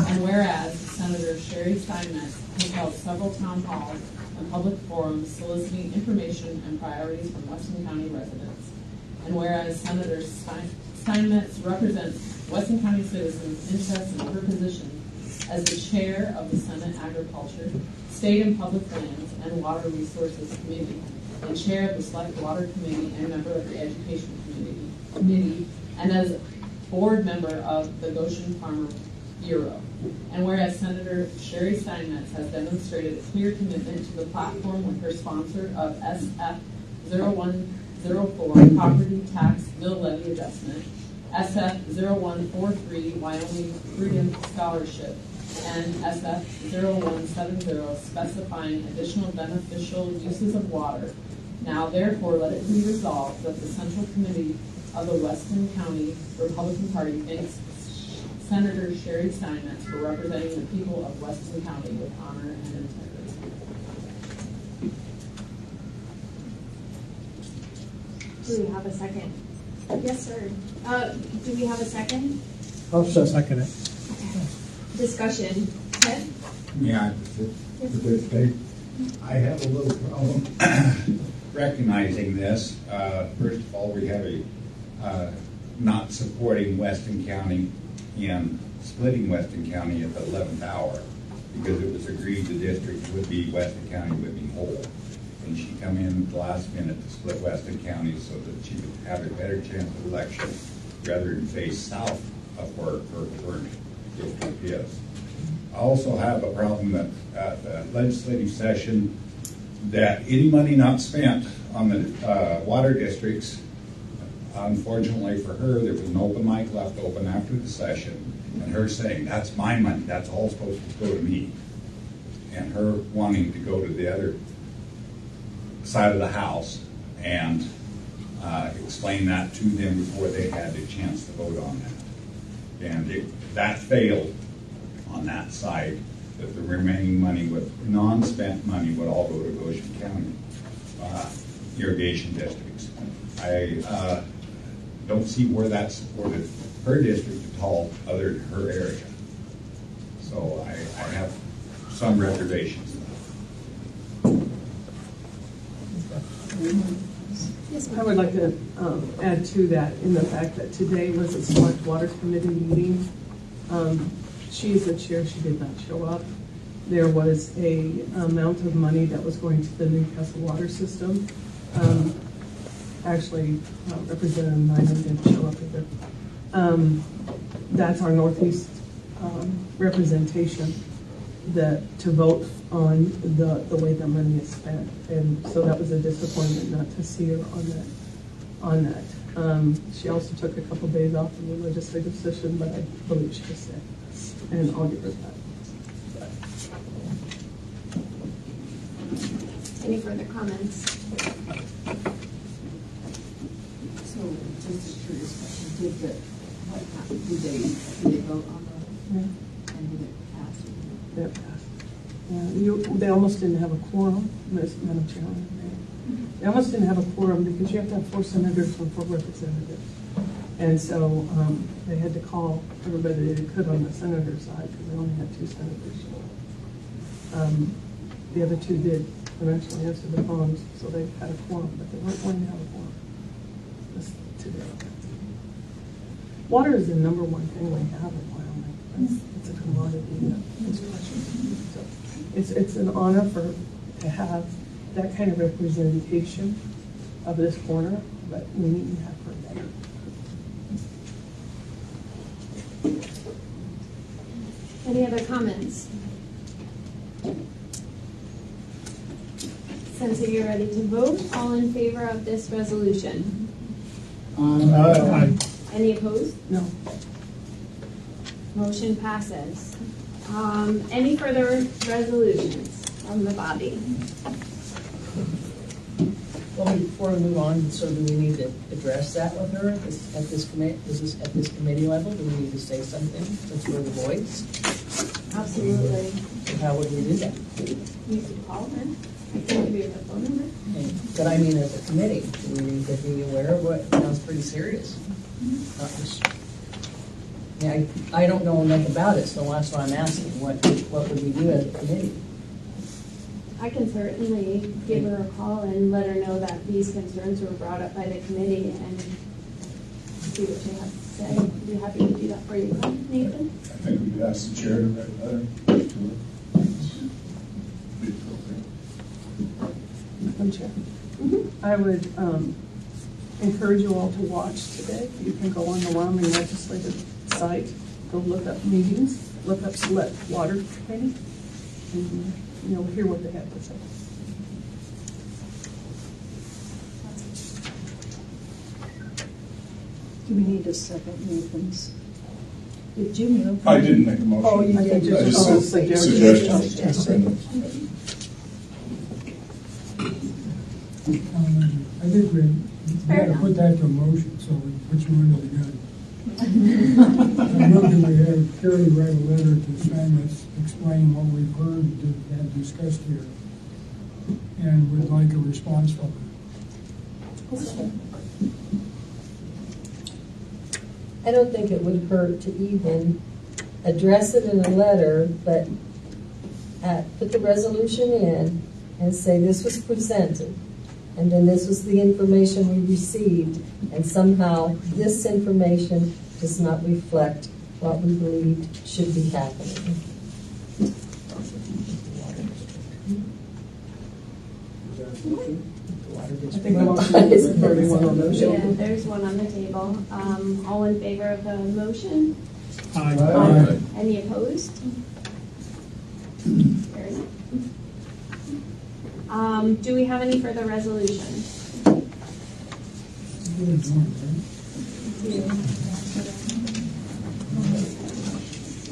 and whereas Senator Sherry Steinmetz has held several town halls and public forums soliciting information and priorities from Weston County residents, and whereas Senator Steinmetz represents Weston County citizens' interests in her position as the chair of the Senate Agriculture, State and Public Lands, and Water Resources Committee, and chair of the Select Water Committee and member of the Education Committee, and as board member of the Goshen Farmer Bureau. And whereas Senator Sherry Steinmetz has demonstrated a clear commitment to the platform with her sponsor of SF 0104 Property Tax Bill Levy Adjustment, SF 0143 Wyoming Freedom Scholarship, and SF 0170 specifying additional beneficial uses of water. Now therefore let it be resolved that the Central Committee of the Weston County Republican Party thanks Senator Sherry Steinmetz for representing the people of Weston County with honor and integrity. Do we have a second? Yes, sir. Do we have a second? I'll second it. Discussion. Ted? Yeah, I have a little problem recognizing this. First of all, we have a not supporting Weston County in splitting Weston County at the 11th hour because it was agreed the district would be, Weston County would be whole. And she come in at the last minute to split Weston County so that she would have a better chance of election rather than face south of where her current district is. I also have a problem that at the legislative session that any money not spent on the water districts, unfortunately for her, there was an open mic left open after the session, and her saying, that's my money, that's all supposed to go to me. And her wanting to go to the other side of the house and explain that to them before they had a chance to vote on that. And that failed on that side, that the remaining money, with non-spent money, would all go to Goshen County. irrigation districts. I don't see where that supported her district at all, other than her area. So I have some reservations. I would like to add to that in the fact that today was a select waters committee meeting. She is the chair, she did not show up. There was a amount of money that was going to the Newcastle water system. Actually, Representative Nyman didn't show up either. That's our Northeast representation to vote on the way the money is spent. And so that was a disappointment not to see her on that. She also took a couple days off from the legislative session, but I believe she was sick. And I'll give her that. Any further comments? So, just a curious question, what happened? Did they vote on the, and did it pass? That passed. Yeah, they almost didn't have a quorum, Madam Chairman. They almost didn't have a quorum because you have to have 4 senators and 4 representatives. And so they had to call everybody they could on the senator side because they only had 2 senators. The other 2 did eventually answer the phones, so they had a quorum, but they weren't going to have a quorum today. Water is the number one thing we have in Wyoming. It's a commodity. So it's an honor to have that kind of representation of this corner, but we need to have her better. Any other comments? Since you're ready to vote, all in favor of this resolution? Aye. Any opposed? No. Motion passes. Any further resolutions from the body? Well, before we move on, so do we need to address that with her at this committee level? Do we need to say something since we're the voice? Absolutely. So how would we do that? You could call her. I can give you her phone number. But I mean, as a committee, do we need to be aware of what sounds pretty serious? Not just, I don't know enough about it, so that's why I'm asking. What would we do as a committee? I can certainly give her a call and let her know that these concerns were brought up by the committee and see what she has to say. I'd be happy to do that for you, Nathan. I think we could ask the chair to write a letter to her. Madam Chair. I would encourage you all to watch today. You can go on the Wyoming legislative site, go look up meetings, look up select water committee, and you'll hear what they have to say. Do we need a second, Nathan's? Did you move? I didn't make a motion. Oh, you did. I just said suggestions. I think we got to put that to a motion, so we put you under the gun. I move that we have Carrie write a letter to Simon, explain what we've heard and discussed here, and would like a response from her. I don't think it would hurt to even address it in a letter, but put the resolution in and say this was presented, and then this was the information we received, and somehow this information does not reflect what we believed should be happening. I think the motion is already one on those. Yeah, there's one on the table. All in favor of the motion? Aye. Any opposed? Carried. Do we have any further resolutions?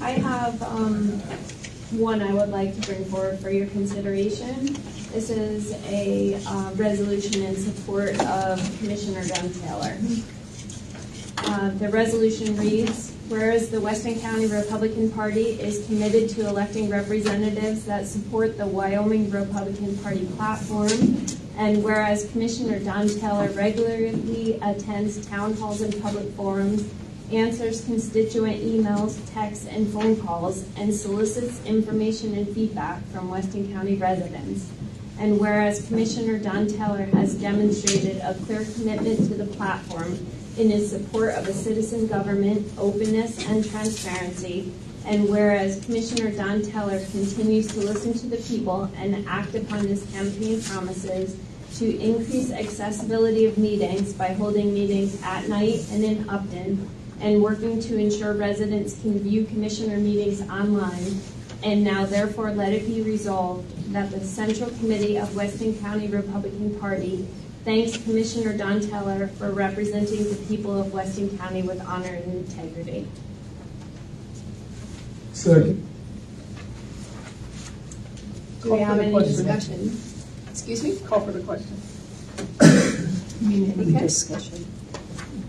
I have one I would like to bring forward for your consideration. This is a resolution in support of Commissioner Gunn Taylor. The resolution reads, whereas the Weston County Republican Party is committed to electing representatives that support the Wyoming Republican Party platform And whereas Commissioner Don Taylor regularly attends town halls and public forums, answers constituent emails, texts, and phone calls, and solicits information and feedback from Weston County residents. And whereas Commissioner Don Taylor has demonstrated a clear commitment to the platform in his support of a citizen government, openness, and transparency. And whereas Commissioner Don Taylor continues to listen to the people and act upon his campaign promises to increase accessibility of meetings by holding meetings at night and in Upton, and working to ensure residents can view commissioner meetings online. And now therefore let it be resolved that the Central Committee of Weston County Republican Party thanks Commissioner Don Taylor for representing the people of Weston County with honor and integrity. Second. Do we have any discussion? Excuse me? Call for the question. Okay. Discussion.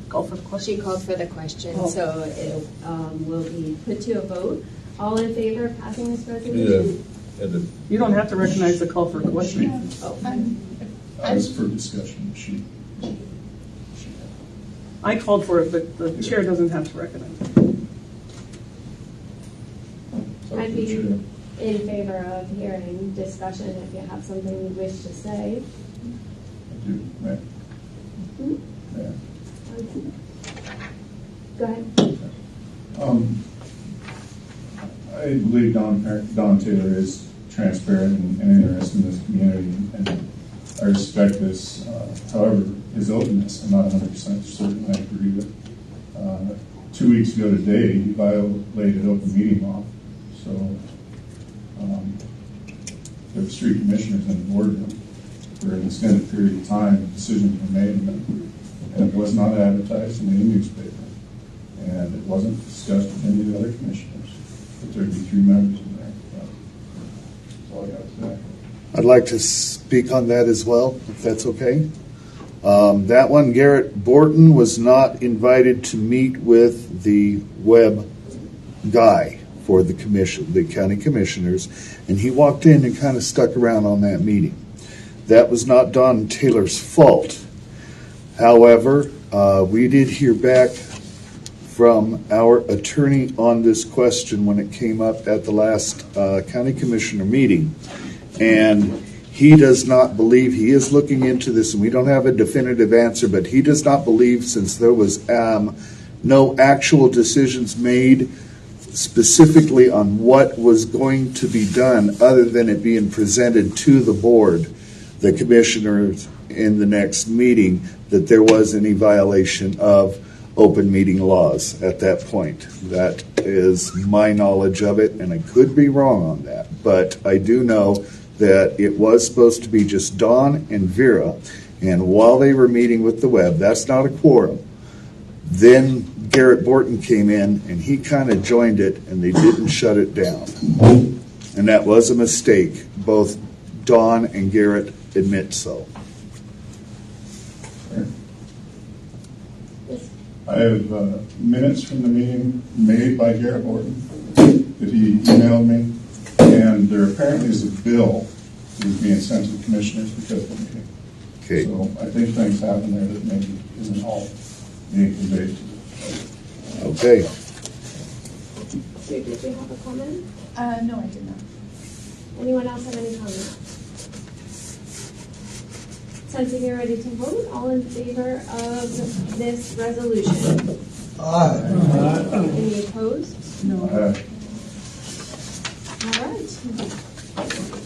Call for the question. She called for the question, Oh. so it will be put to a vote. All in favor of passing this resolution? You don't have to recognize the call for the question. Oh. As for discussion, she I called for it, but the chair doesn't have to recognize it. I'd be in favor of hearing discussion if you have something you wish to say. I do, right? Hmm? Yeah. Okay. Go ahead. I believe Don Taylor is transparent and interested in this community, and I respect this. However, his openness, I'm not 100% certain I agree with. 2 weeks ago today, he violated open meeting law. So there were 3 commissioners in the boardroom for an extended period of time. Decisions were made, and it was not advertised in any newspaper, and it wasn't discussed with any of the other commissioners. But there'd be 3 members in there. That's all I got to say. I'd like to speak on that as well, if that's okay. That one, Garrett Borton was not invited to meet with the web guy for the commission, the county commissioners, and he walked in and kind of stuck around on that meeting. That was not Don Taylor's fault. However, we did hear back from our attorney on this question when it came up at the last county commissioner meeting, and he does not believe, he is looking into this, and we don't have a definitive answer, but he does not believe, since there was no actual decisions made specifically on what was going to be done other than it being presented to the board, the commissioners in the next meeting, that there was any violation of open meeting laws at that point. That is my knowledge of it, and I could be wrong on that, but I do know that it was supposed to be just Don and Vera, and while they were meeting with the web, that's not a quorum. Then Garrett Borton came in, and he kind of joined it, and they didn't shut it down. And that was a mistake. Both Don and Garrett admit so. I have minutes from the meeting made by Garrett Borton that he emailed me, and there apparently is a bill that is being sent to the commissioners because of the meeting. Okay. So I think things happen there that maybe isn't all being conveyed to them. Okay. Sue, did you have a comment? No, I did not. Anyone else have any comments? Sensing you're ready to vote, all in favor of this resolution? Aye. Any opposed? No. All right.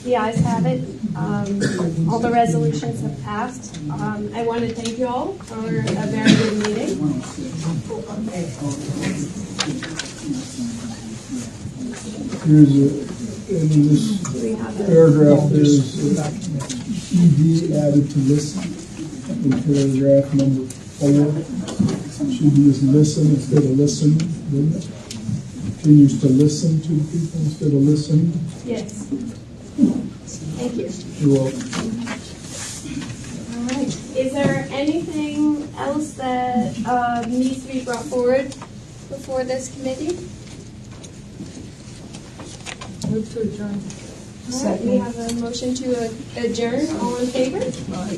The ayes have it. All the resolutions have passed. I want to thank you all for a very good meeting. In this paragraph, there's ED added to listen in paragraph number 4. Should be just listen instead of listen, wouldn't it? Continues to listen to people instead of listening. Yes. Thank you. You're welcome. All right. Is there anything else that needs to be brought forward before this committee? Move to adjourn. All right, we have a motion to adjourn. All in favor? Aye.